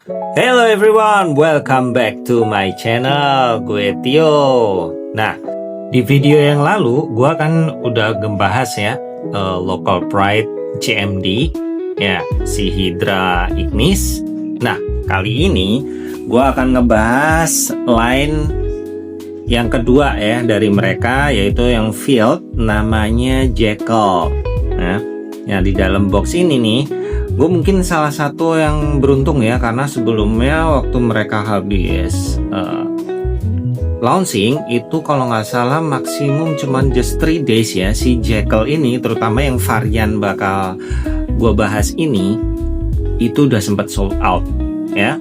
Hello everyone, welcome back to my channel. Gue Tio. Nah, di video yang lalu gue kan udah ngebahas ya Local Pride CMD ya, si Hydra Ignis. Nah, kali ini gue akan ngebahas line yang kedua ya dari mereka, yaitu yang field namanya Jackal. Nah, ya di dalam box ini nih, gue mungkin salah satu yang beruntung ya, karena sebelumnya waktu mereka habis launching itu kalau nggak salah maksimum cuman just 3 days ya, si Jackal ini, terutama yang varian bakal gue bahas ini, itu udah sempat sold out ya.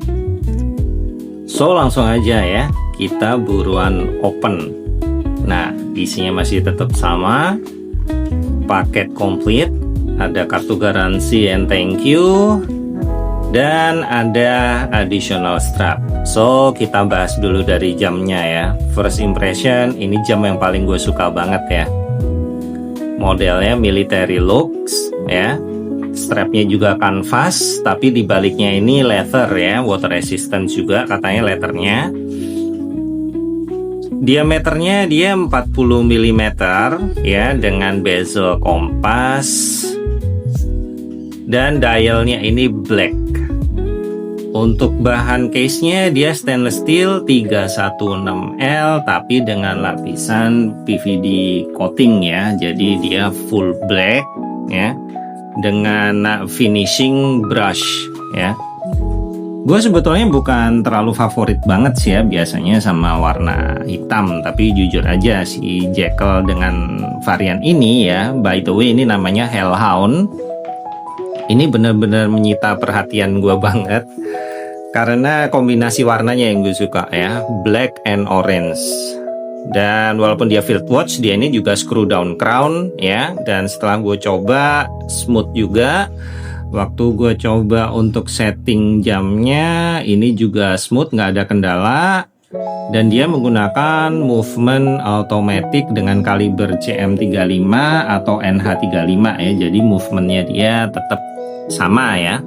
So langsung aja ya, kita buruan open. Nah, isinya masih tetap sama, paket komplit, ada kartu garansi and thank you, dan ada additional strap. So kita bahas dulu dari jamnya ya. First impression, ini jam yang paling gue suka banget ya. Modelnya military looks ya. Strapnya juga kanvas, tapi di baliknya ini leather ya, water resistant juga katanya letternya. Diameternya dia 40 mm ya, dengan bezel kompas. Dan dialnya ini black. Untuk bahan case-nya dia stainless steel 316L, tapi dengan lapisan PVD coating ya. Jadi dia full black ya, dengan finishing brush ya. Gue sebetulnya bukan terlalu favorit banget sih ya biasanya sama warna hitam, tapi jujur aja si Jackal dengan varian ini ya, by the way ini namanya Hellhound. Ini benar-benar menyita perhatian gue banget karena kombinasi warnanya yang gue suka ya, black and orange. Dan walaupun dia field watch, dia ini juga screw down crown ya. Dan setelah gue coba, smooth juga. Waktu gue coba untuk setting jamnya, ini juga smooth, nggak ada kendala. Dan dia menggunakan movement automatic dengan kaliber CM35 atau NH35 ya. Jadi movementnya dia tetap sama ya,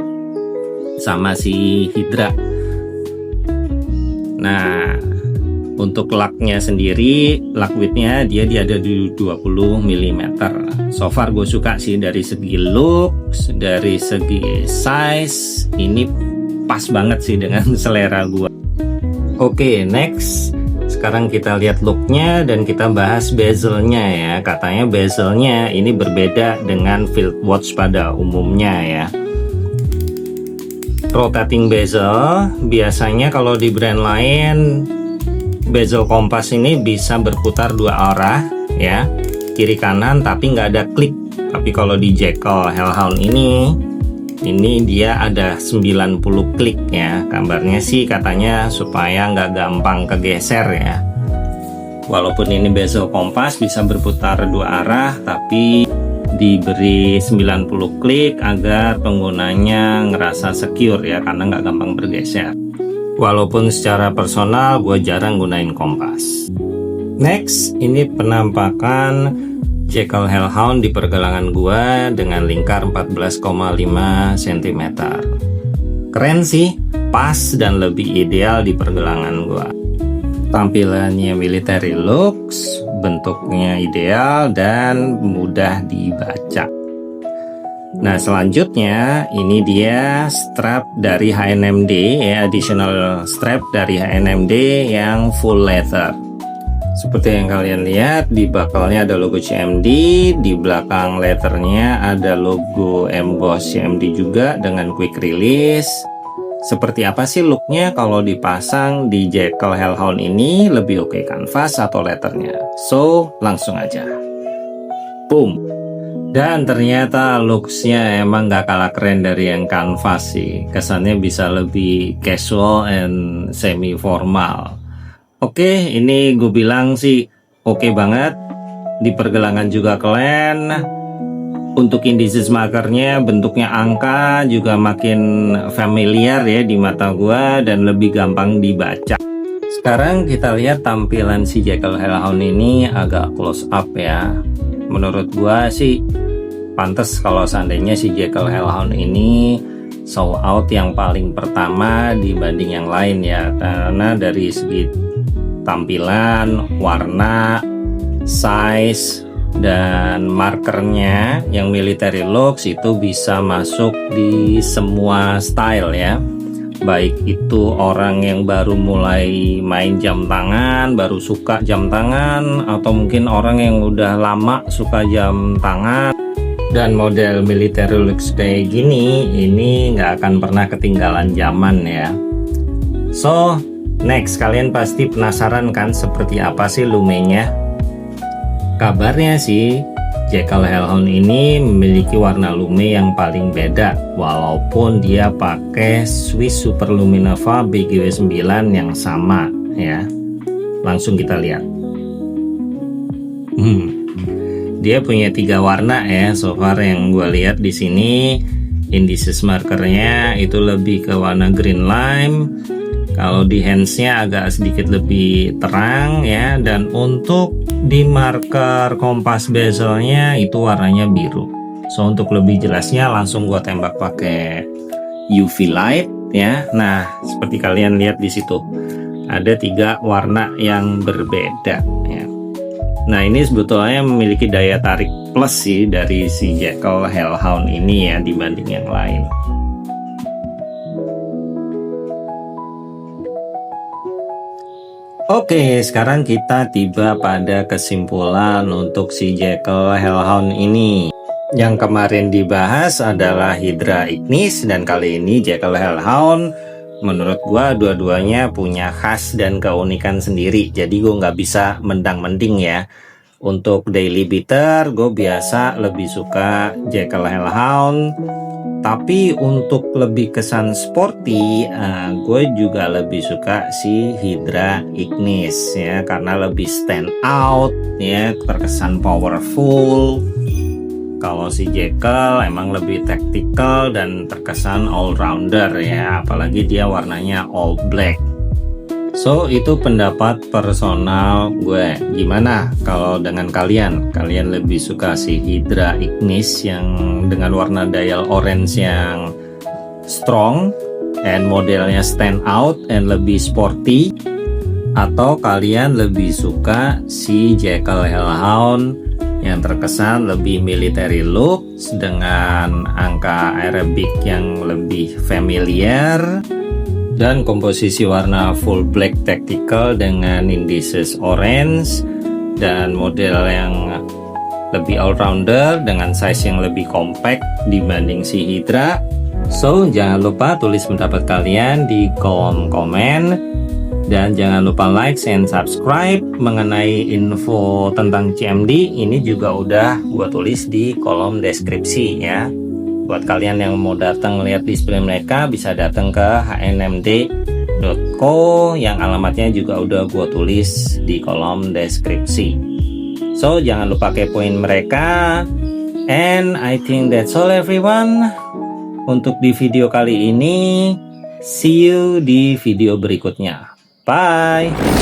sama si Hydra. Nah, untuk laknya sendiri, lak widthnya dia ada di 20 mm. So far gue suka sih dari segi looks, dari segi size, ini pas banget sih dengan selera gue. Oke, next. Sekarang kita lihat looknya dan kita bahas bezelnya ya. Katanya bezelnya ini berbeda dengan field watch pada umumnya ya. Rotating bezel, biasanya kalau di brand lain bezel kompas ini bisa berputar dua arah ya, kiri kanan, tapi nggak ada klik. Tapi kalau di Jackal Hellhound ini dia ada 90 klik ya. Kabarnya sih katanya supaya nggak gampang kegeser ya. Walaupun ini bezel kompas bisa berputar dua arah, tapi diberi 90 klik agar penggunanya ngerasa secure ya, karena nggak gampang bergeser. Walaupun secara personal gue jarang gunain kompas. Next, ini penampakan Jackal Hellhound di pergelangan gue dengan lingkar 14,5 cm. Keren sih, pas dan lebih ideal di pergelangan gue. Tampilannya military looks, bentuknya ideal dan mudah dibaca. Nah, selanjutnya ini dia strap dari HNMD ya, additional strap dari HNMD yang full leather. Seperti yang kalian lihat, di bakalnya ada logo CMD, di belakang letternya ada logo emboss CMD juga dengan quick release. Seperti apa sih looknya kalau dipasang di Jackal Hellhound ini? Lebih oke kanvas atau letternya? So, langsung aja. Boom. Dan ternyata looksnya emang gak kalah keren dari yang kanvas sih. Kesannya bisa lebih casual and semi formal. Oke, ini gue bilang sih oke banget. Di pergelangan juga keren. Untuk indices markernya bentuknya angka juga makin familiar ya di mata gua dan lebih gampang dibaca. Sekarang kita lihat tampilan si Jackal Hellhound ini agak close up ya. Menurut gua sih pantas kalau seandainya si Jackal Hellhound ini sold out yang paling pertama dibanding yang lain ya, karena dari segi tampilan, warna, size, dan markernya yang military looks itu bisa masuk di semua style ya, baik itu orang yang baru mulai main jam tangan, baru suka jam tangan, atau mungkin orang yang udah lama suka jam tangan. Dan model military looks kayak gini ini nggak akan pernah ketinggalan zaman ya. So next, kalian pasti penasaran kan seperti apa sih lumenya? Kabarnya sih Jekyll Hellhound ini memiliki warna lume yang paling beda, walaupun dia pakai Swiss Super Luminova BGW 9 yang sama ya. Langsung kita lihat. Dia punya 3 warna ya, so far yang gue lihat di sini. Indices markernya itu lebih ke warna green lime. Kalau di handsnya agak sedikit lebih terang ya, dan untuk di marker kompas bezelnya itu warnanya biru. So untuk lebih jelasnya langsung gua tembak pakai UV light ya. Nah seperti kalian lihat di situ ada 3 warna yang berbeda ya. Nah ini sebetulnya memiliki daya tarik plus sih dari si Jekyll Hellhound ini ya dibanding yang lain. Oke, sekarang kita tiba pada kesimpulan untuk si Jekyll Hellhound ini. Yang kemarin dibahas adalah Hydra Ignis, dan kali ini Jekyll Hellhound. Menurut gua dua-duanya punya khas dan keunikan sendiri, jadi gua nggak bisa mendang-mending ya. Untuk daily beater, gue biasa lebih suka Jekyll Hellhound. Tapi untuk lebih kesan sporty, gue juga lebih suka si Hydra Ignis ya, karena lebih stand out ya, terkesan powerful. Kalau si Jekyll emang lebih tactical dan terkesan all rounder ya, apalagi dia warnanya all black. So itu pendapat personal gue. Gimana kalau dengan kalian? Kalian lebih suka si Hydra Ignis yang dengan warna dial orange yang strong and modelnya stand out and lebih sporty, atau kalian lebih suka si Jekyll Hellhound yang terkesan lebih military looks dengan angka Arabic yang lebih familiar dan komposisi warna full black tactical dengan indices orange dan model yang lebih all-rounder dengan size yang lebih compact dibanding si Hydra? So jangan lupa tulis pendapat kalian di kolom komen, dan jangan lupa like and subscribe. Mengenai info tentang CMD ini juga udah gua tulis di kolom deskripsi ya. Buat kalian yang mau datang lihat display mereka, bisa datang ke hnmd.co yang alamatnya juga udah gue tulis di kolom deskripsi. So jangan lupa kepoin mereka. And I think that's all everyone untuk di video kali ini. See you di video berikutnya. Bye.